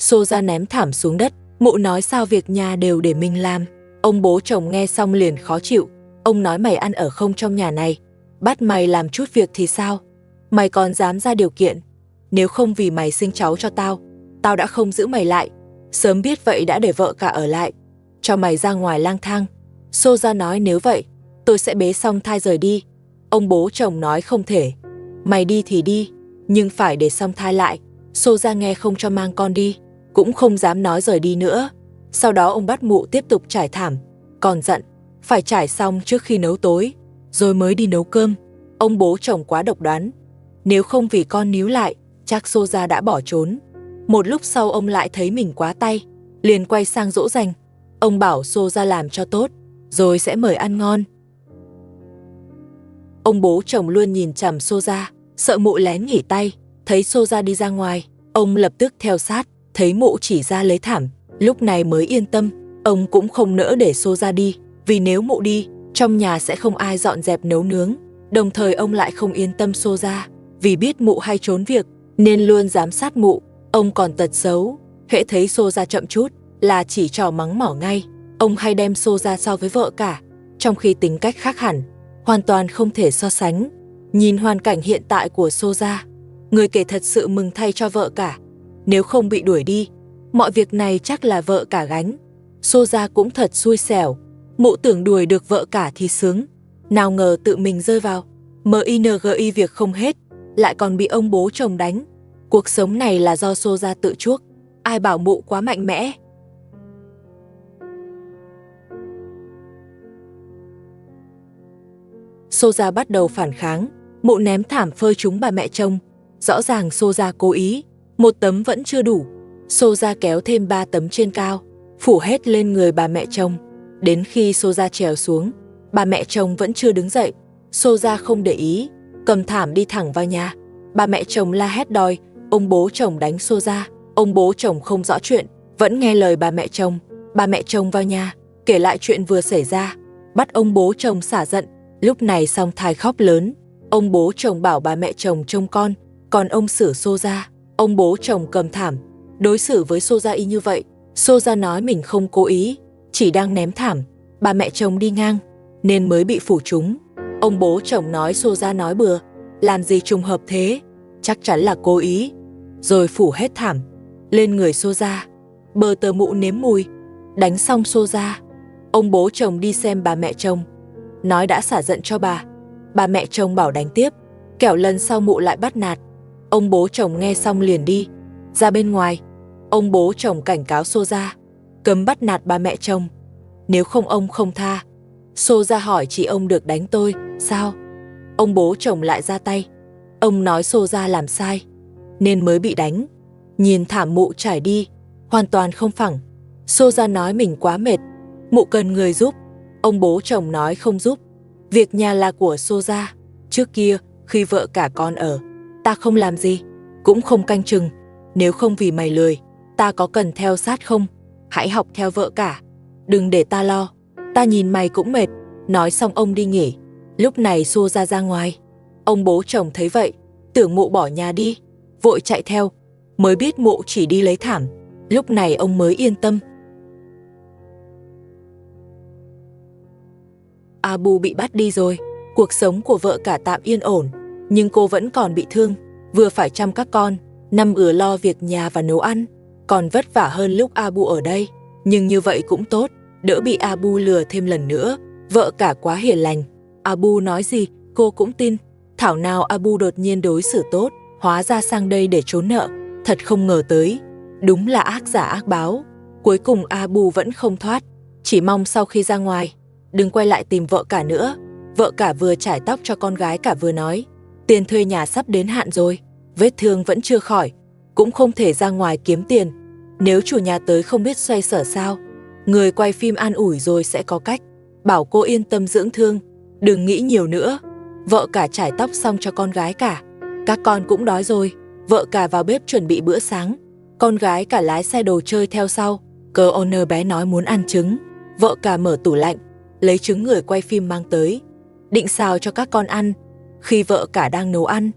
Xô ra ném thảm xuống đất. Mụ nói sao việc nhà đều để mình làm. Ông bố chồng nghe xong liền khó chịu. Ông nói mày ăn ở không trong nhà này, bắt mày làm chút việc thì sao? Mày còn dám ra điều kiện? Nếu không vì mày sinh cháu cho tao, tao đã không giữ mày lại. Sớm biết vậy đã để vợ cả ở lại, cho mày ra ngoài lang thang. Xô ra nói nếu vậy, tôi sẽ bế song thai rời đi. Ông bố chồng nói không thể. Mày đi thì đi, nhưng phải để song thai lại. Xô ra nghe không cho mang con đi, cũng không dám nói rời đi nữa. Sau đó ông bắt mụ tiếp tục trải thảm, còn dặn phải trải xong trước khi nấu tối, rồi mới đi nấu cơm. Ông bố chồng quá độc đoán. Nếu không vì con níu lại, chắc Xô ra đã bỏ trốn. Một lúc sau ông lại thấy mình quá tay, liền quay sang dỗ dành. Ông bảo Xô ra làm cho tốt, rồi sẽ mời ăn ngon. Ông bố chồng luôn nhìn chằm Xô ra, sợ mụ lén nghỉ tay. Thấy Xô ra đi ra ngoài, ông lập tức theo sát. Thấy mụ chỉ ra lấy thảm, lúc này mới yên tâm. Ông cũng không nỡ để Xô ra đi, vì nếu mụ đi, trong nhà sẽ không ai dọn dẹp nấu nướng. Đồng thời ông lại không yên tâm Xô ra, vì biết mụ hay trốn việc, nên luôn giám sát mụ. Ông còn tật xấu, hễ thấy Xô ra chậm chút là chỉ trỏ mắng mỏ ngay. Ông hay đem Xô ra so với vợ cả, trong khi tính cách khác hẳn, hoàn toàn không thể so sánh. Nhìn hoàn cảnh hiện tại của Xô ra, người kể thật sự mừng thay cho vợ cả. Nếu không bị đuổi đi, mọi việc này chắc là vợ cả gánh. Xô ra cũng thật xui xẻo. Mụ tưởng đuổi được vợ cả thì sướng, nào ngờ tự mình rơi vào MINGI việc không hết, lại còn bị ông bố chồng đánh. Cuộc sống này là do Xô ra tự chuốc, ai bảo mụ quá mạnh mẽ. Xô ra bắt đầu phản kháng, mụ ném thảm phơi trúng bà mẹ chồng. Rõ ràng Xô ra cố ý, một tấm vẫn chưa đủ. Xô ra kéo thêm 3 tấm trên cao, phủ hết lên người bà mẹ chồng. Đến khi Xô ra trèo xuống, bà mẹ chồng vẫn chưa đứng dậy. Xô ra không để ý, cầm thảm đi thẳng vào nhà. Bà mẹ chồng la hét đòi ông bố chồng đánh Xô ra. Ông bố chồng không rõ chuyện, vẫn nghe lời bà mẹ chồng. Bà mẹ chồng vào nhà, kể lại chuyện vừa xảy ra, bắt ông bố chồng xả giận. Lúc này song thai khóc lớn. Ông bố chồng bảo bà mẹ chồng trông con, còn ông xử Xô ra. Ông bố chồng cầm thảm, đối xử với Xô ra y như vậy. Xô ra nói mình không cố ý, chỉ đang ném thảm. Bà mẹ chồng đi ngang, nên mới bị phủ trúng. Ông bố chồng nói Xô ra nói bừa, làm gì trùng hợp thế, chắc chắn là cố ý. Rồi phủ hết thảm lên người Xô ra. Bờ tờ mụ nếm mùi, đánh xong Xô ra. Ông bố chồng đi xem bà mẹ chồng, nói đã xả giận cho bà. Bà mẹ chồng bảo đánh tiếp, kẻo lần sau mụ lại bắt nạt. Ông bố chồng nghe xong liền đi ra bên ngoài. Ông bố chồng cảnh cáo Xô ra, cấm bắt nạt bà mẹ chồng, nếu không ông không tha. Xô ra hỏi chị ông được đánh tôi sao? Ông bố chồng lại ra tay. Ông nói Xô ra làm sai, nên mới bị đánh. Nhìn thảm mụ trải đi, hoàn toàn không phẳng. Xô ra nói mình quá mệt, mụ cần người giúp. Ông bố chồng nói không giúp, việc nhà là của Xô ra. Trước kia, khi vợ cả con ở, ta không làm gì, cũng không canh chừng. Nếu không vì mày lười, ta có cần theo sát không? Hãy học theo vợ cả, đừng để ta lo. Ta nhìn mày cũng mệt. Nói xong ông đi nghỉ. Lúc này Xô ra ra ngoài. Ông bố chồng thấy vậy, tưởng mụ bỏ nhà đi, vội chạy theo, mới biết mụ chỉ đi lấy thảm. Lúc này ông mới yên tâm. Abu bị bắt đi rồi, cuộc sống của vợ cả tạm yên ổn, nhưng cô vẫn còn bị thương, vừa phải chăm các con, nằm ửa lo việc nhà và nấu ăn, còn vất vả hơn lúc Abu ở đây. Nhưng như vậy cũng tốt, đỡ bị Abu lừa thêm lần nữa. Vợ cả quá hiền lành, Abu nói gì cô cũng tin. Thảo nào Abu đột nhiên đối xử tốt, hóa ra sang đây để trốn nợ. Thật không ngờ tới, đúng là ác giả ác báo. Cuối cùng Abu vẫn không thoát, chỉ mong sau khi ra ngoài đừng quay lại tìm vợ cả nữa. Vợ cả vừa chải tóc cho con gái cả vừa nói, tiền thuê nhà sắp đến hạn rồi, vết thương vẫn chưa khỏi, cũng không thể ra ngoài kiếm tiền. Nếu chủ nhà tới không biết xoay sở sao. Người quay phim an ủi rồi sẽ có cách, bảo cô yên tâm dưỡng thương, đừng nghĩ nhiều nữa. Vợ cả chải tóc xong cho con gái cả, các con cũng đói rồi. Vợ cả vào bếp chuẩn bị bữa sáng, con gái cả lái xe đồ chơi theo sau. Cơ owner bé nói muốn ăn trứng, vợ cả mở tủ lạnh, lấy trứng người quay phim mang tới, định xào cho các con ăn. Khi vợ cả đang nấu ăn,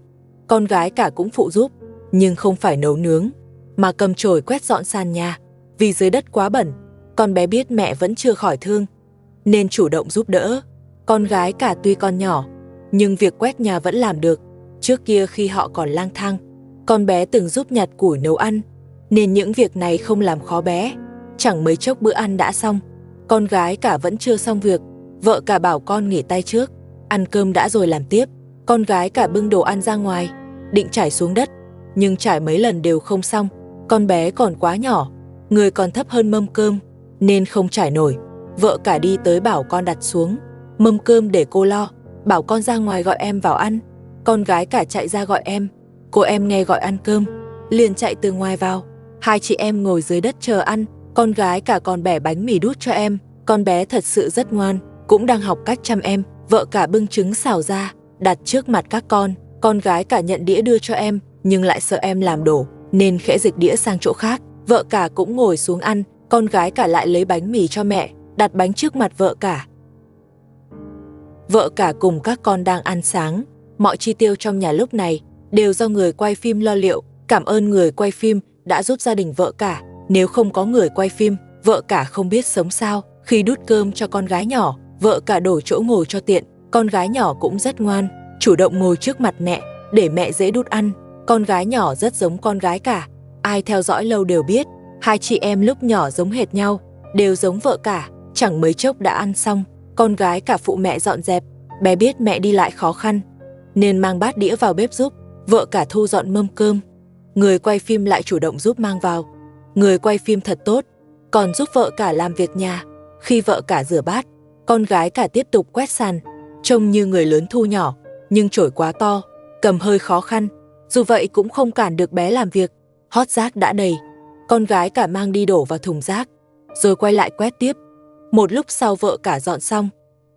con gái cả cũng phụ giúp, nhưng không phải nấu nướng, mà cầm chổi quét dọn sàn nhà. Vì dưới đất quá bẩn, con bé biết mẹ vẫn chưa khỏi thương, nên chủ động giúp đỡ. Con gái cả tuy còn nhỏ, nhưng việc quét nhà vẫn làm được. Trước kia khi họ còn lang thang, con bé từng giúp nhặt củi nấu ăn, nên những việc này không làm khó bé. Chẳng mấy chốc bữa ăn đã xong, con gái cả vẫn chưa xong việc. Vợ cả bảo con nghỉ tay trước, ăn cơm đã rồi làm tiếp. Con gái cả bưng đồ ăn ra ngoài, định trải xuống đất, nhưng trải mấy lần đều không xong. Con bé còn quá nhỏ, người còn thấp hơn mâm cơm, nên không trải nổi. Vợ cả đi tới bảo con đặt xuống mâm cơm để cô lo, bảo con ra ngoài gọi em vào ăn. Con gái cả chạy ra gọi em. Cô em nghe gọi ăn cơm, liền chạy từ ngoài vào. Hai chị em ngồi dưới đất chờ ăn. Con gái cả còn bẻ bánh mì đút cho em. Con bé thật sự rất ngoan, cũng đang học cách chăm em. Vợ cả bưng trứng xào ra, đặt trước mặt các con. Con gái cả nhận đĩa đưa cho em, nhưng lại sợ em làm đổ, nên khẽ dịch đĩa sang chỗ khác. Vợ cả cũng ngồi xuống ăn. Con gái cả lại lấy bánh mì cho mẹ, đặt bánh trước mặt vợ cả. Vợ cả cùng các con đang ăn sáng. Mọi chi tiêu trong nhà lúc này đều do người quay phim lo liệu. Cảm ơn người quay phim đã giúp gia đình vợ cả. Nếu không có người quay phim, vợ cả không biết sống sao. Khi đút cơm cho con gái nhỏ, vợ cả đổi chỗ ngồi cho tiện. Con gái nhỏ cũng rất ngoan, chủ động ngồi trước mặt mẹ, để mẹ dễ đút ăn. Con gái nhỏ rất giống con gái cả. Ai theo dõi lâu đều biết, hai chị em lúc nhỏ giống hệt nhau, đều giống vợ cả. Chẳng mấy chốc đã ăn xong, con gái cả phụ mẹ dọn dẹp. Bé biết mẹ đi lại khó khăn, nên mang bát đĩa vào bếp giúp. Vợ cả thu dọn mâm cơm, người quay phim lại chủ động giúp mang vào. Người quay phim thật tốt, còn giúp vợ cả làm việc nhà. Khi vợ cả rửa bát, con gái cả tiếp tục quét sàn. Trông như người lớn thu nhỏ, nhưng chổi quá to, cầm hơi khó khăn. Dù vậy cũng không cản được bé làm việc. Hót rác đã đầy, con gái cả mang đi đổ vào thùng rác, rồi quay lại quét tiếp. Một lúc sau vợ cả dọn xong,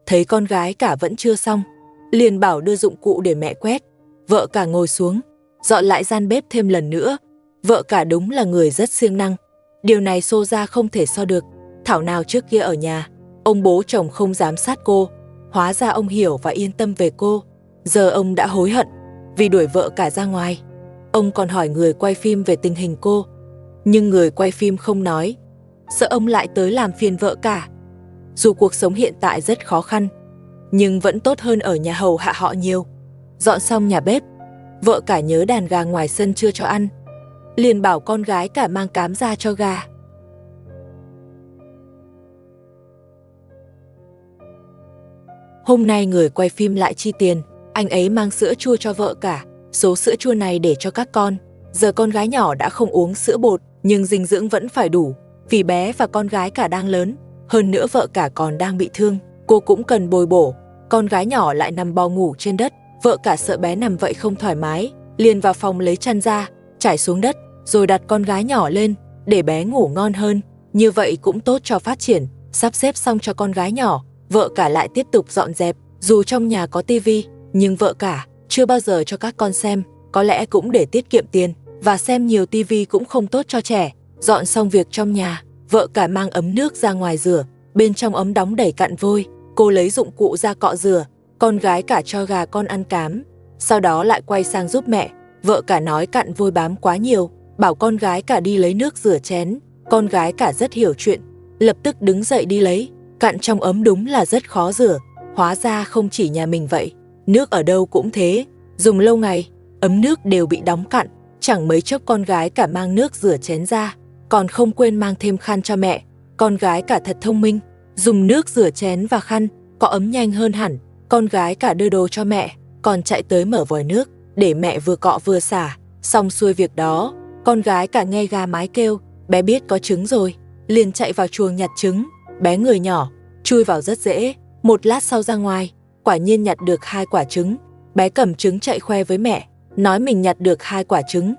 thấy con gái cả vẫn chưa xong, liền bảo đưa dụng cụ để mẹ quét. Vợ cả ngồi xuống, dọn lại gian bếp thêm lần nữa. Vợ cả đúng là người rất siêng năng. Điều này xô ra không thể so được. Thảo nào trước kia ở nhà, ông bố chồng không giám sát cô. Hóa ra ông hiểu và yên tâm về cô. Giờ ông đã hối hận vì đuổi vợ cả ra ngoài. Ông còn hỏi người quay phim về tình hình cô, nhưng người quay phim không nói, sợ ông lại tới làm phiền vợ cả. Dù cuộc sống hiện tại rất khó khăn, nhưng vẫn tốt hơn ở nhà hầu hạ họ nhiều. Dọn xong nhà bếp, vợ cả nhớ đàn gà ngoài sân chưa cho ăn, liền bảo con gái cả mang cám ra cho gà. Hôm nay người quay phim lại chi tiền, anh ấy mang sữa chua cho vợ cả. Số sữa chua này để cho các con. Giờ con gái nhỏ đã không uống sữa bột, nhưng dinh dưỡng vẫn phải đủ, vì bé và con gái cả đang lớn. Hơn nữa vợ cả còn đang bị thương, cô cũng cần bồi bổ. Con gái nhỏ lại nằm bò ngủ trên đất. Vợ cả sợ bé nằm vậy không thoải mái, liền vào phòng lấy chăn ra, trải xuống đất, rồi đặt con gái nhỏ lên, để bé ngủ ngon hơn. Như vậy cũng tốt cho phát triển. Sắp xếp xong cho con gái nhỏ, vợ cả lại tiếp tục dọn dẹp. Dù trong nhà có tivi, nhưng vợ cả chưa bao giờ cho các con xem, có lẽ cũng để tiết kiệm tiền, và xem nhiều tivi cũng không tốt cho trẻ. Dọn xong việc trong nhà, vợ cả mang ấm nước ra ngoài rửa. Bên trong ấm đóng đầy cặn vôi, cô lấy dụng cụ ra cọ rửa. Con gái cả cho gà con ăn cám, sau đó lại quay sang giúp mẹ. Vợ cả nói cặn vôi bám quá nhiều, bảo con gái cả đi lấy nước rửa chén. Con gái cả rất hiểu chuyện, lập tức đứng dậy đi lấy. Cặn trong ấm đúng là rất khó rửa, hóa ra không chỉ nhà mình vậy, nước ở đâu cũng thế. Dùng lâu ngày, ấm nước đều bị đóng cặn. Chẳng mấy chốc con gái cả mang nước rửa chén ra, còn không quên mang thêm khăn cho mẹ. Con gái cả thật thông minh, dùng nước rửa chén và khăn, có ấm nhanh hơn hẳn. Con gái cả đưa đồ cho mẹ, còn chạy tới mở vòi nước, để mẹ vừa cọ vừa xả. Xong xuôi việc đó, con gái cả nghe gà mái kêu, bé biết có trứng rồi, liền chạy vào chuồng nhặt trứng. Bé người nhỏ, chui vào rất dễ, một lát sau ra ngoài, quả nhiên nhặt được 2 quả trứng. Bé cầm trứng chạy khoe với mẹ, nói mình nhặt được 2 quả trứng.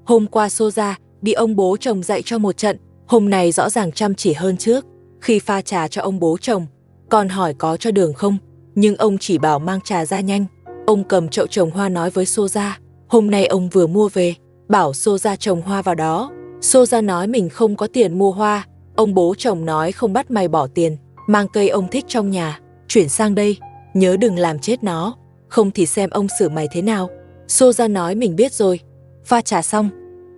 Hôm qua xô ra, bị ông bố chồng dạy cho một trận, hôm nay rõ ràng chăm chỉ hơn trước. Khi pha trà cho ông bố chồng, còn hỏi có cho đường không, nhưng ông chỉ bảo mang trà ra nhanh. Ông cầm chậu trồng hoa nói với Xô Gia, hôm nay ông vừa mua về, bảo Xô Gia trồng hoa vào đó. Xô Gia nói mình không có tiền mua hoa. Ông bố chồng nói không bắt mày bỏ tiền, mang cây ông thích trong nhà, chuyển sang đây. nhớ đừng làm chết nó, không thì xem ông xử mày thế nào. Soja nói mình biết rồi. Pha trà xong,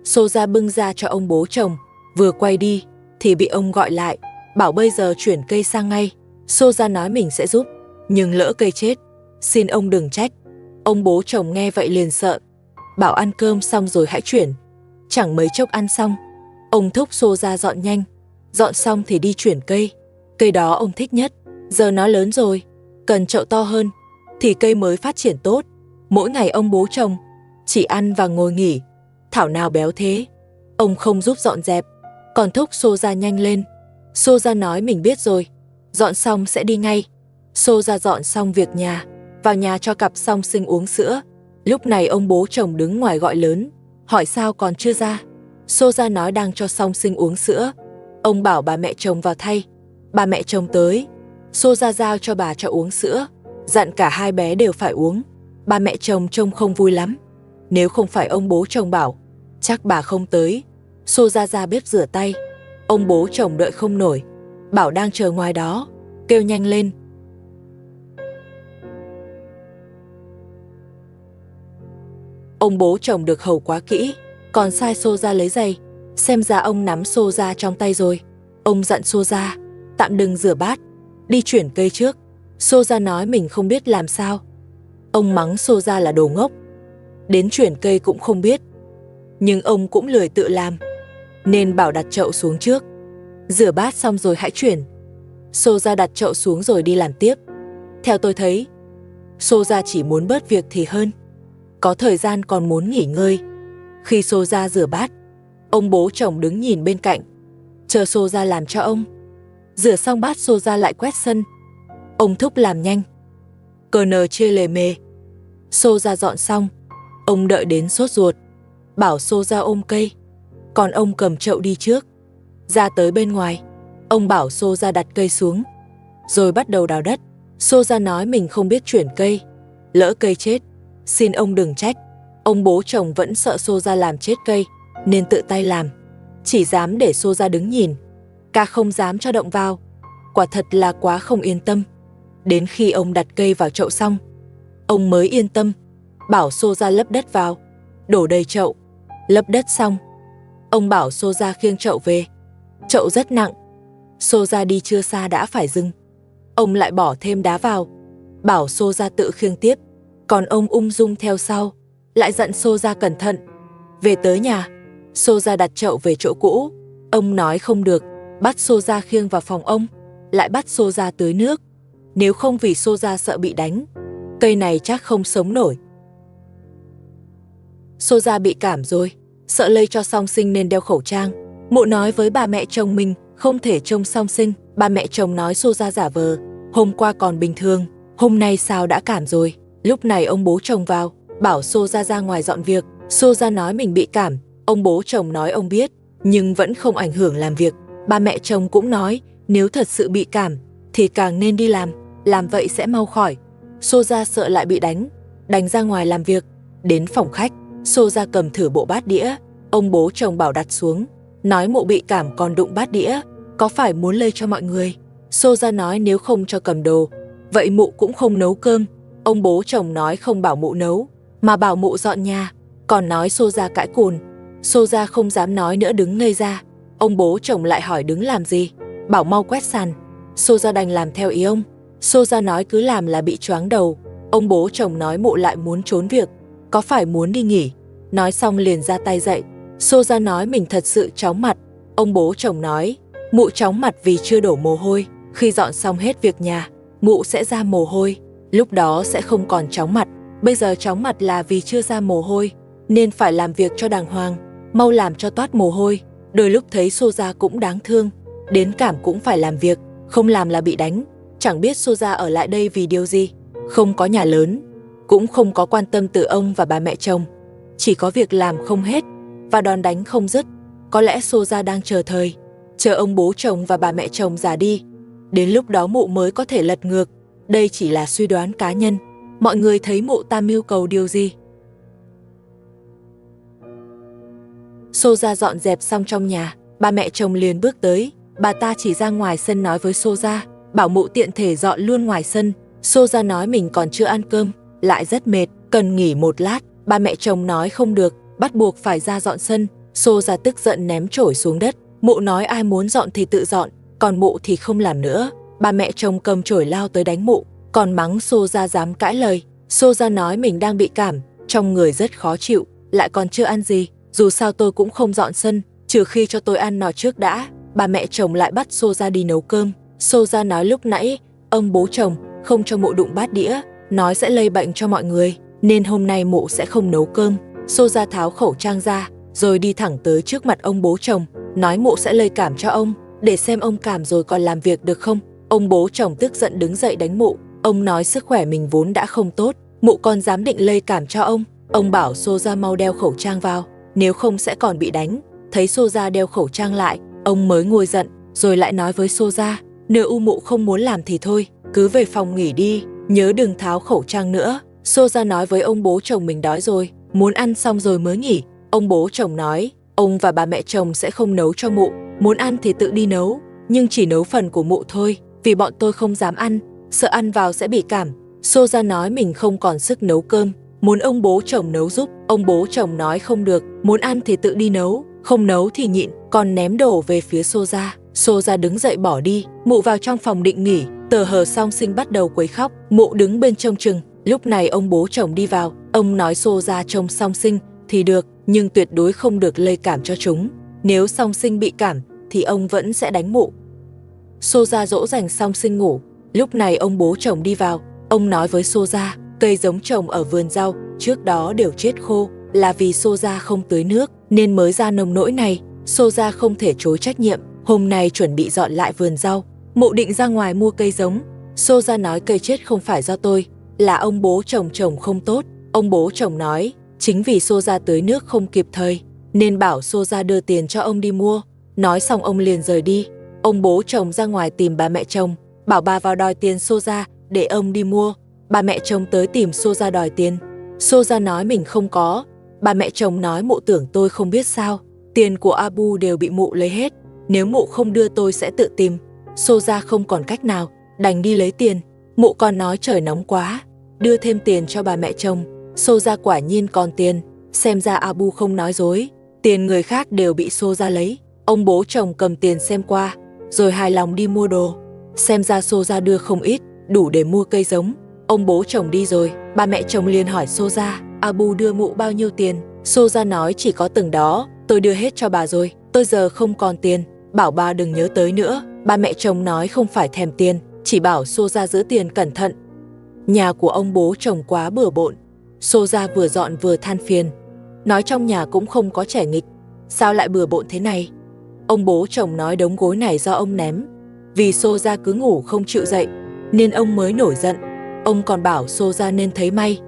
Soja bưng ra cho ông bố chồng, vừa quay đi thì bị ông gọi lại, bảo bây giờ chuyển cây sang ngay. Soja nói mình sẽ giúp, nhưng lỡ cây chết, xin ông đừng trách. Ông bố chồng nghe vậy liền sợ, bảo ăn cơm xong rồi hãy chuyển. Chẳng mấy chốc ăn xong, ông thúc Soja dọn nhanh, dọn xong thì đi chuyển cây. Cây đó ông thích nhất, giờ nó lớn rồi, cần chậu to hơn thì cây mới phát triển tốt. Mỗi ngày ông bố chồng chỉ ăn và ngồi nghỉ, thảo nào béo thế. Ông không giúp dọn dẹp, còn thúc Soja nhanh lên. Soja nói mình biết rồi, dọn xong sẽ đi ngay. Soja dọn xong việc nhà, vào nhà cho cặp song sinh uống sữa. Lúc này ông bố chồng đứng ngoài gọi lớn, hỏi sao còn chưa ra. Soja nói đang cho song sinh uống sữa. Ông bảo bà mẹ chồng vào thay. Bà mẹ chồng tới, Soja giao cho bà cho uống sữa, dặn cả hai bé đều phải uống. Bà mẹ chồng trông không vui lắm. Nếu không phải ông bố chồng bảo, chắc bà không tới. Soja ra bếp rửa tay. Ông bố chồng đợi không nổi, bảo đang chờ ngoài đó, kêu nhanh lên. Ông bố chồng được hầu quá kỹ, còn sai Soja lấy giày. Xem ra ông nắm Soja trong tay rồi. Ông dặn Soja tạm đừng rửa bát, đi chuyển cây trước. Soja nói mình không biết làm sao. Ông mắng Soja là đồ ngốc, đến chuyển cây cũng không biết. Nhưng ông cũng lười tự làm, nên bảo đặt chậu xuống trước, rửa bát xong rồi hãy chuyển. Soja đặt chậu xuống rồi đi làm tiếp. Theo tôi thấy, Soja chỉ muốn bớt việc thì hơn, có thời gian còn muốn nghỉ ngơi. Khi Soja rửa bát, ông bố chồng đứng nhìn bên cạnh, chờ Soja làm cho ông. Rửa xong bát Soja lại quét sân. Ông thúc làm nhanh, cờ nờ chia lề mề. Soja dọn xong, ông đợi đến sốt ruột, bảo Soja ôm cây, còn ông cầm chậu đi trước. Ra tới bên ngoài, ông bảo Soja đặt cây xuống, rồi bắt đầu đào đất. Soja nói mình không biết chuyển cây, lỡ cây chết, xin ông đừng trách. Ông bố chồng vẫn sợ Soja làm chết cây, nên tự tay làm, chỉ dám để Soja đứng nhìn, cả không dám cho động vào. Quả thật là quá không yên tâm. Đến khi ông đặt cây vào chậu xong, ông mới yên tâm, bảo Soja lấp đất vào, đổ đầy chậu. Lấp đất xong, ông bảo Soja khiêng chậu về. Chậu rất nặng, Soja đi chưa xa đã phải dừng. Ông lại bỏ thêm đá vào, bảo Soja tự khiêng tiếp, còn ông ung dung theo sau, lại dặn Soja cẩn thận. Về tới nhà, Soja đặt chậu về chỗ cũ. Ông nói không được, bắt Soja khiêng vào phòng ông, lại bắt Soja tưới nước. Nếu không vì Soja sợ bị đánh, cây này chắc không sống nổi. Soja bị cảm rồi, sợ lây cho song sinh nên đeo khẩu trang. Mụ nói với bà mẹ chồng mình không thể trông song sinh. Bà mẹ chồng nói Soja giả vờ, hôm qua còn bình thường, hôm nay sao đã cảm rồi. Lúc này ông bố chồng vào, bảo Soja ra ngoài dọn việc. Soja nói mình bị cảm. Ông bố chồng nói ông biết, nhưng vẫn không ảnh hưởng làm việc. Bà mẹ chồng cũng nói nếu thật sự bị cảm thì càng nên đi làm vậy sẽ mau khỏi. Soja sợ lại bị đánh ra ngoài làm việc. Đến phòng khách, Soja cầm thử bộ bát đĩa. Ông bố chồng bảo đặt xuống, nói mụ bị cảm còn đụng bát đĩa, có phải muốn lây cho mọi người. Soja nói nếu không cho cầm đồ, vậy mụ cũng không nấu cơm. Ông bố chồng nói không bảo mụ nấu, mà bảo mụ dọn nhà, còn nói Soja cãi cùn. Soja không dám nói nữa, đứng ngây ra. Ông bố chồng lại hỏi đứng làm gì, bảo mau quét sàn. Soja đành làm theo ý ông. Soja nói cứ làm là bị choáng đầu. Ông bố chồng nói mụ lại muốn trốn việc, có phải muốn đi nghỉ. Nói xong liền ra tay dậy. Soja nói mình thật sự chóng mặt. Ông bố chồng nói mụ chóng mặt vì chưa đổ mồ hôi, khi dọn xong hết việc nhà, mụ sẽ ra mồ hôi, lúc đó sẽ không còn chóng mặt. Bây giờ chóng mặt là vì chưa ra mồ hôi, nên phải làm việc cho đàng hoàng, mau làm cho toát mồ hôi. Đôi lúc thấy Soja cũng đáng thương, đến cảm cũng phải làm việc, không làm là bị đánh. Chẳng biết Soja ở lại đây vì điều gì, không có nhà lớn, cũng không có quan tâm từ ông và bà mẹ chồng, chỉ có việc làm không hết và đòn đánh không dứt. Có lẽ Soja đang chờ ông bố chồng và bà mẹ chồng già đi, đến lúc đó mụ mới có thể lật ngược. Đây chỉ là suy đoán cá nhân, mọi người thấy mụ ta mưu cầu điều gì? Soja dọn dẹp xong trong nhà, bà mẹ chồng liền bước tới. Bà ta chỉ ra ngoài sân nói với Soja, bảo mụ tiện thể dọn luôn ngoài sân, Xô ra nói mình còn chưa ăn cơm, lại rất mệt, cần nghỉ một lát. Ba mẹ chồng nói không được, bắt buộc phải ra dọn sân. Xô ra tức giận ném chổi xuống đất. Mụ nói ai muốn dọn thì tự dọn, còn mụ thì không làm nữa. Ba mẹ chồng cầm chổi lao tới đánh mụ, còn mắng Xô ra dám cãi lời. Xô ra nói mình đang bị cảm, trong người rất khó chịu, lại còn chưa ăn gì. Dù sao tôi cũng không dọn sân, trừ khi cho tôi ăn no trước đã. Ba mẹ chồng lại bắt Xô ra đi nấu cơm. Xô ra nói lúc nãy ông bố chồng không cho mụ đụng bát đĩa, nói sẽ lây bệnh cho mọi người, nên hôm nay mụ sẽ không nấu cơm. Xô ra tháo khẩu trang ra, rồi đi thẳng tới trước mặt ông bố chồng, nói mụ sẽ lây cảm cho ông, để xem ông cảm rồi còn làm việc được không. Ông bố chồng tức giận đứng dậy đánh mụ. Ông nói sức khỏe mình vốn đã không tốt, mụ còn dám định lây cảm cho ông. Ông bảo Xô ra mau đeo khẩu trang vào, nếu không sẽ còn bị đánh. Thấy Xô ra đeo khẩu trang lại, ông mới nguôi giận, rồi lại nói với Xô ra, nếu mụ không muốn làm thì thôi, cứ về phòng nghỉ đi, nhớ đừng tháo khẩu trang nữa. Xô ra nói với ông bố chồng mình đói rồi, muốn ăn xong rồi mới nghỉ. Ông bố chồng nói, ông và bà mẹ chồng sẽ không nấu cho mụ, muốn ăn thì tự đi nấu, nhưng chỉ nấu phần của mụ thôi, vì bọn tôi không dám ăn, sợ ăn vào sẽ bị cảm. Xô ra nói mình không còn sức nấu cơm, muốn ông bố chồng nấu giúp. Ông bố chồng nói không được, muốn ăn thì tự đi nấu, không nấu thì nhịn, còn ném đồ về phía Xô ra. Xô ra đứng dậy bỏ đi. Mụ vào trong phòng định nghỉ, Tờ Hờ Song Sinh bắt đầu quấy khóc. Mụ đứng bên trông chừng. Lúc này ông bố chồng đi vào. Ông nói Xô ra trông Song Sinh thì được, nhưng tuyệt đối không được lây cảm cho chúng. Nếu Song Sinh bị cảm thì ông vẫn sẽ đánh mụ. Xô ra dỗ dành Song Sinh ngủ. Lúc này ông bố chồng đi vào. Ông nói với Xô ra, cây giống trồng ở vườn rau trước đó đều chết khô, là vì Xô ra không tưới nước nên mới ra nông nỗi này. Xô ra không thể chối trách nhiệm. Hôm nay chuẩn bị dọn lại vườn rau, mụ định ra ngoài mua cây giống. Xô ra nói cây chết không phải do tôi, là ông bố chồng trồng không tốt. Ông bố chồng nói, chính vì Xô ra tưới nước không kịp thời, nên bảo Xô ra đưa tiền cho ông đi mua. Nói xong ông liền rời đi. Ông bố chồng ra ngoài tìm bà mẹ chồng, bảo bà vào đòi tiền Xô ra để ông đi mua. Bà mẹ chồng tới tìm Xô ra đòi tiền. Xô ra nói mình không có. Bà mẹ chồng nói mụ tưởng tôi không biết sao, tiền của Abu đều bị mụ lấy hết, nếu mụ không đưa tôi sẽ tự tìm. Xô ra không còn cách nào, đành đi lấy tiền. Mụ còn nói trời nóng quá, đưa thêm tiền cho bà mẹ chồng. Xô ra quả nhiên còn tiền, xem ra Abu không nói dối, tiền người khác đều bị Xô ra lấy. Ông bố chồng cầm tiền xem qua, rồi hài lòng đi mua đồ. Xem ra Xô ra đưa không ít, đủ để mua cây giống. Ông bố chồng đi rồi, bà mẹ chồng liền hỏi Xô ra, Abu đưa mụ bao nhiêu tiền? Xô ra nói chỉ có từng đó, tôi đưa hết cho bà rồi, tôi giờ không còn tiền, bảo bà đừng nhớ tới nữa. Bà mẹ chồng nói không phải thèm tiền, chỉ bảo Xô ra giữ tiền cẩn thận. Nhà của ông bố chồng quá bừa bộn. Xô ra vừa dọn vừa than phiền, nói trong nhà cũng không có trẻ nghịch, sao lại bừa bộn thế này. Ông bố chồng nói đống gối này do ông ném, vì Xô ra cứ ngủ không chịu dậy nên ông mới nổi giận. Ông còn bảo Xô ra nên thấy may,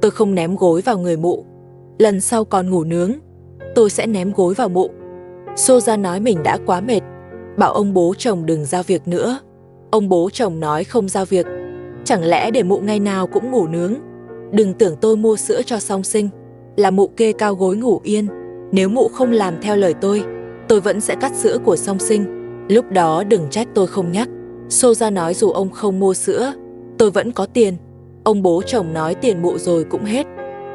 tôi không ném gối vào người mụ, lần sau còn ngủ nướng, tôi sẽ ném gối vào mụ. Xô ra nói mình đã quá mệt, bảo ông bố chồng đừng giao việc nữa. Ông bố chồng nói không giao việc, chẳng lẽ để mụ ngày nào cũng ngủ nướng. Đừng tưởng tôi mua sữa cho Song Sinh là mụ kê cao gối ngủ yên, nếu mụ không làm theo lời tôi vẫn sẽ cắt sữa của Song Sinh, lúc đó đừng trách tôi không nhắc. Xô ra nói dù ông không mua sữa, tôi vẫn có tiền. Ông bố chồng nói tiền mụ rồi cũng hết,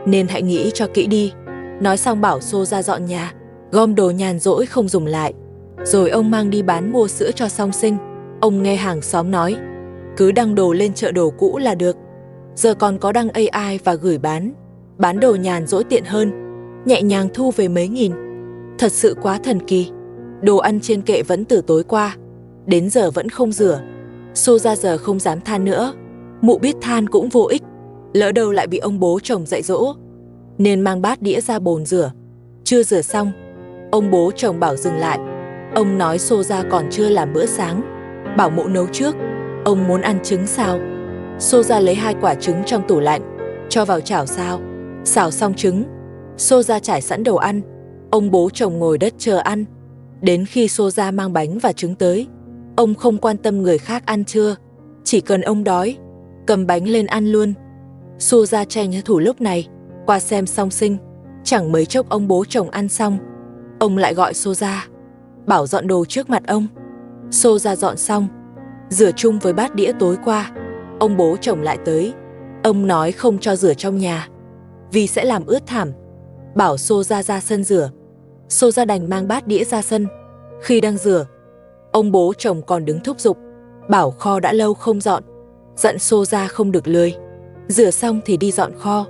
nên hãy nghĩ cho kỹ đi. Nói xong bảo Xô ra dọn nhà, gom đồ nhàn rỗi không dùng lại, rồi ông mang đi bán mua sữa cho Song Sinh. Ông nghe hàng xóm nói, cứ đăng đồ lên chợ đồ cũ là được, giờ còn có đăng AI và gửi bán đồ nhàn rỗi tiện hơn, nhẹ nhàng thu về mấy nghìn. Thật sự quá thần kỳ. Đồ ăn trên kệ vẫn từ tối qua đến giờ vẫn không rửa. Xô ra giờ không dám than nữa, mụ biết than cũng vô ích, lỡ đâu lại bị ông bố chồng dạy dỗ, nên mang bát đĩa ra bồn rửa. Chưa rửa xong, ông bố chồng bảo dừng lại. Ông nói Xô ra còn chưa làm bữa sáng, bảo mụ nấu trước. Ông muốn ăn trứng sao? Xô ra lấy 2 quả trứng trong tủ lạnh, cho vào chảo xào xong trứng. Xô ra trải sẵn đồ ăn. Ông bố chồng ngồi đất chờ ăn. Đến khi Xô ra mang bánh và trứng tới, ông không quan tâm người khác ăn chưa, chỉ cần ông đói, cầm bánh lên ăn luôn. Xô ra tranh thủ lúc này qua xem Song Sinh. Chẳng mấy chốc ông bố chồng ăn xong, ông lại gọi Xô ra, bảo dọn đồ trước mặt ông. Xô ra dọn xong, rửa chung với bát đĩa tối qua. ông bố chồng lại tới. Ông nói không cho rửa trong nhà, vì sẽ làm ướt thảm, bảo Soja ra sân rửa. Soja đành mang bát đĩa ra sân. Khi đang rửa, ông bố chồng còn đứng thúc giục, bảo kho đã lâu không dọn, dặn Soja không được lười. Rửa xong thì đi dọn kho.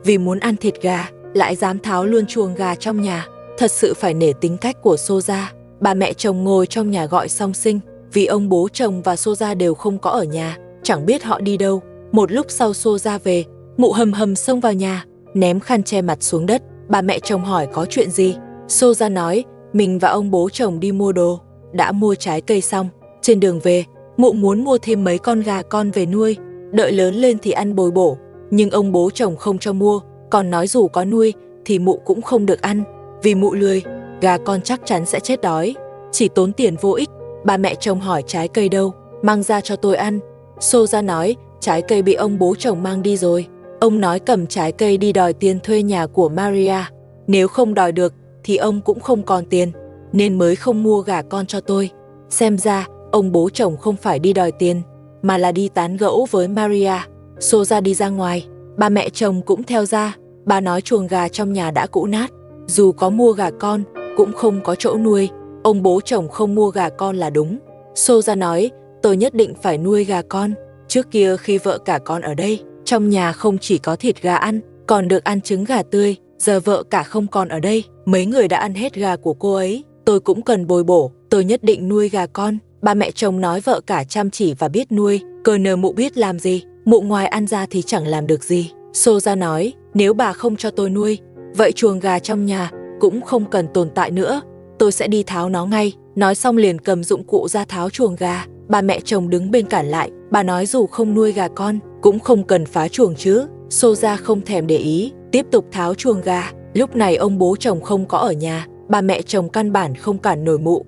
Vì muốn ăn thịt gà, lại dám tháo luôn chuồng gà trong nhà. Thật sự phải nể tính cách của Soja. Bà mẹ chồng ngồi trong nhà gọi song sinh, vì ông bố chồng và Soja đều không có ở nhà, chẳng biết họ đi đâu. Một lúc sau Soja về, mụ hầm hầm xông vào nhà, ném khăn che mặt xuống đất. Bà mẹ chồng hỏi có chuyện gì. Soja nói mình và ông bố chồng đi mua đồ, đã mua trái cây xong. Trên đường về, mụ muốn mua thêm mấy con gà con về nuôi, đợi lớn lên thì ăn bồi bổ. Nhưng ông bố chồng không cho mua, còn nói dù có nuôi thì mụ cũng không được ăn, vì mụ lười, gà con chắc chắn sẽ chết đói, chỉ tốn tiền vô ích. Bà mẹ chồng hỏi trái cây đâu, mang ra cho tôi ăn. Soja nói trái cây bị ông bố chồng mang đi rồi. Ông nói cầm trái cây đi đòi tiền thuê nhà của Maria. Nếu không đòi được thì ông cũng không còn tiền, nên mới không mua gà con cho tôi. Xem ra ông bố chồng không phải đi đòi tiền, mà là đi tán gẫu với Maria. Soja đi ra ngoài, bà mẹ chồng cũng theo ra. Bà nói chuồng gà trong nhà đã cũ nát, dù có mua gà con cũng không có chỗ nuôi. Ông bố chồng không mua gà con là đúng. Soja nói tôi nhất định phải nuôi gà con. Trước kia khi vợ cả con ở đây, trong nhà không chỉ có thịt gà ăn, còn được ăn trứng gà tươi. Giờ vợ cả không còn ở đây, mấy người đã ăn hết gà của cô ấy, tôi cũng cần bồi bổ, tôi nhất định nuôi gà con. Bà mẹ chồng nói vợ cả chăm chỉ và biết nuôi, cờ nờ mụ biết làm gì, mụ ngoài ăn ra thì chẳng làm được gì. Soja nói nếu bà không cho tôi nuôi, vậy chuồng gà trong nhà cũng không cần tồn tại nữa, tôi sẽ đi tháo nó ngay. Nói xong liền cầm dụng cụ ra tháo chuồng gà. Bà mẹ chồng đứng bên cản lại, bà nói dù không nuôi gà con cũng không cần phá chuồng chứ. Soja không thèm để ý, tiếp tục tháo chuồng gà. Lúc này ông bố chồng không có ở nhà, bà mẹ chồng căn bản không cản nổi mụ.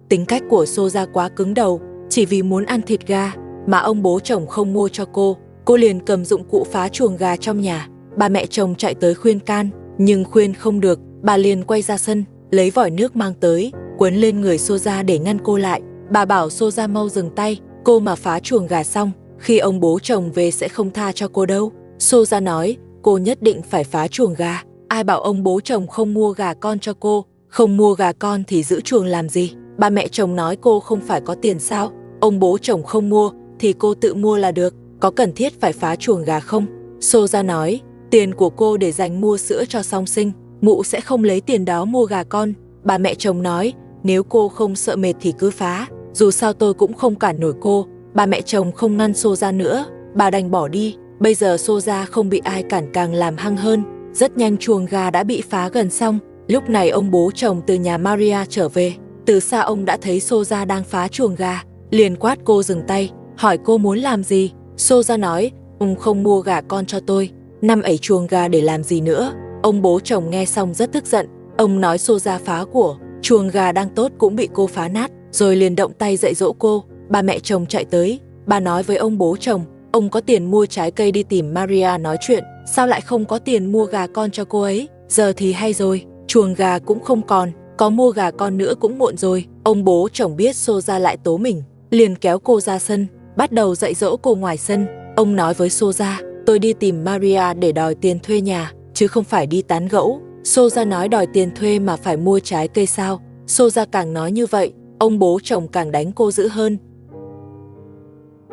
Tính cách của Soja quá cứng đầu, chỉ vì muốn ăn thịt gà mà ông bố chồng không mua cho cô liền cầm dụng cụ phá chuồng gà trong nhà. Bà mẹ chồng chạy tới khuyên can, nhưng khuyên không được, bà liền quay ra sân, lấy vòi nước mang tới, quấn lên người Soja để ngăn cô lại. Bà bảo Soja mau dừng tay, cô mà phá chuồng gà xong, khi ông bố chồng về sẽ không tha cho cô đâu. Soja nói cô nhất định phải phá chuồng gà. Ai bảo ông bố chồng không mua gà con cho cô, không mua gà con thì giữ chuồng làm gì. Bà mẹ chồng nói cô không phải có tiền sao, ông bố chồng không mua thì cô tự mua là được, có cần thiết phải phá chuồng gà không? Soja nói tiền của cô để dành mua sữa cho song sinh, mụ sẽ không lấy tiền đó mua gà con. Bà mẹ chồng nói nếu cô không sợ mệt thì cứ phá, dù sao tôi cũng không cản nổi cô. Bà mẹ chồng không ngăn Soja nữa, bà đành bỏ đi. Bây giờ Soja không bị ai cản càng làm hăng hơn. Rất nhanh chuồng gà đã bị phá gần xong. Lúc này ông bố chồng từ nhà Maria trở về. Từ xa ông đã thấy Soja đang phá chuồng gà, liền quát cô dừng tay, hỏi cô muốn làm gì. Soja nói ông không mua gà con cho tôi, năm ấy chuồng gà để làm gì nữa. Ông bố chồng nghe xong rất tức giận. Ông nói Soja phá của, chuồng gà đang tốt cũng bị cô phá nát, rồi liền động tay dạy dỗ cô. Bà mẹ chồng chạy tới, bà nói với ông bố chồng ông có tiền mua trái cây đi tìm Maria nói chuyện, sao lại không có tiền mua gà con cho cô ấy. Giờ thì hay rồi, chuồng gà cũng không còn, có mua gà con nữa cũng muộn rồi. Ông bố chồng biết Soja lại tố mình, liền kéo cô ra sân, bắt đầu dạy dỗ cô ngoài sân. Ông nói với Soja tôi đi tìm Maria để đòi tiền thuê nhà, chứ không phải đi tán gẫu. Soja nói đòi tiền thuê mà phải mua trái cây sao? Soja càng nói như vậy, ông bố chồng càng đánh cô dữ hơn.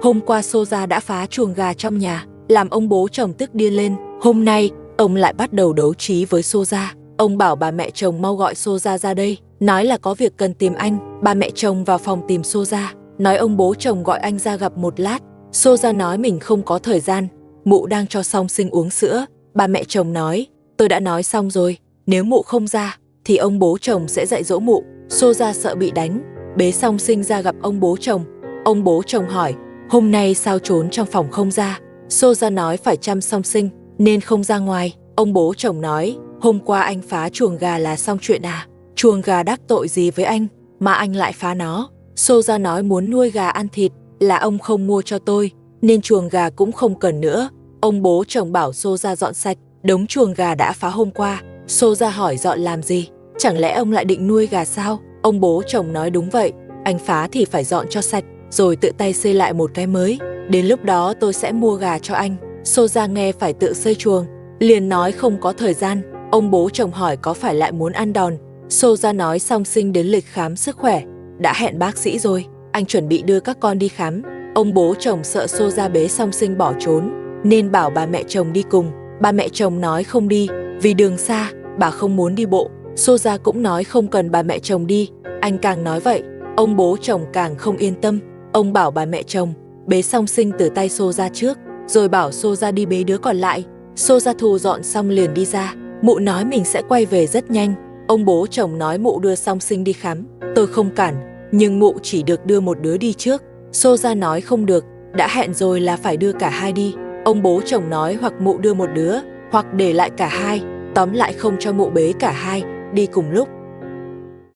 Hôm qua Soja đã phá chuồng gà trong nhà, làm ông bố chồng tức điên lên. Hôm nay, ông lại bắt đầu đấu trí với Soja. Ông bảo bà mẹ chồng mau gọi Soja ra đây, nói là có việc cần tìm anh. Bà mẹ chồng vào phòng tìm Soja, nói ông bố chồng gọi anh ra gặp một lát. Soja nói mình không có thời gian, mụ đang cho song sinh uống sữa. Bà mẹ chồng nói tôi đã nói xong rồi, nếu mụ không ra thì ông bố chồng sẽ dạy dỗ mụ. Soja sợ bị đánh, bế song sinh ra gặp ông bố chồng. Ông bố chồng hỏi hôm nay sao trốn trong phòng không ra. Soja nói phải chăm song sinh nên không ra ngoài. Ông bố chồng nói hôm qua anh phá chuồng gà là xong chuyện à? Chuồng gà đắc tội gì với anh mà anh lại phá nó? Soja nói muốn nuôi gà ăn thịt, là ông không mua cho tôi, nên chuồng gà cũng không cần nữa. Ông bố chồng bảo Soja dọn sạch đống chuồng gà đã phá hôm qua. Soja hỏi dọn làm gì? Chẳng lẽ ông lại định nuôi gà sao? Ông bố chồng nói đúng vậy, anh phá thì phải dọn cho sạch, rồi tự tay xây lại một cái mới. Đến lúc đó tôi sẽ mua gà cho anh. Soja nghe phải tự xây chuồng, liền nói không có thời gian. Ông bố chồng hỏi có phải lại muốn ăn đòn. Soja nói song sinh đến lịch khám sức khỏe, đã hẹn bác sĩ rồi, anh chuẩn bị đưa các con đi khám. Ông bố chồng sợ Soja bế song sinh bỏ trốn, nên bảo bà mẹ chồng đi cùng. Bà mẹ chồng nói không đi, vì đường xa, bà không muốn đi bộ. Soja cũng nói không cần bà mẹ chồng đi. Anh càng nói vậy, ông bố chồng càng không yên tâm. Ông bảo bà mẹ chồng bế song sinh từ tay Soja trước, rồi bảo Soja đi bế đứa còn lại. Soja thu dọn xong liền đi ra. Mụ nói mình sẽ quay về rất nhanh. Ông bố chồng nói mụ đưa song sinh đi khám. Tôi không cản, nhưng mụ chỉ được đưa một đứa đi trước. Soja nói không được, đã hẹn rồi là phải đưa cả hai đi. Ông bố chồng nói hoặc mụ đưa một đứa, hoặc để lại cả hai, tóm lại không cho mụ bế cả hai đi cùng lúc.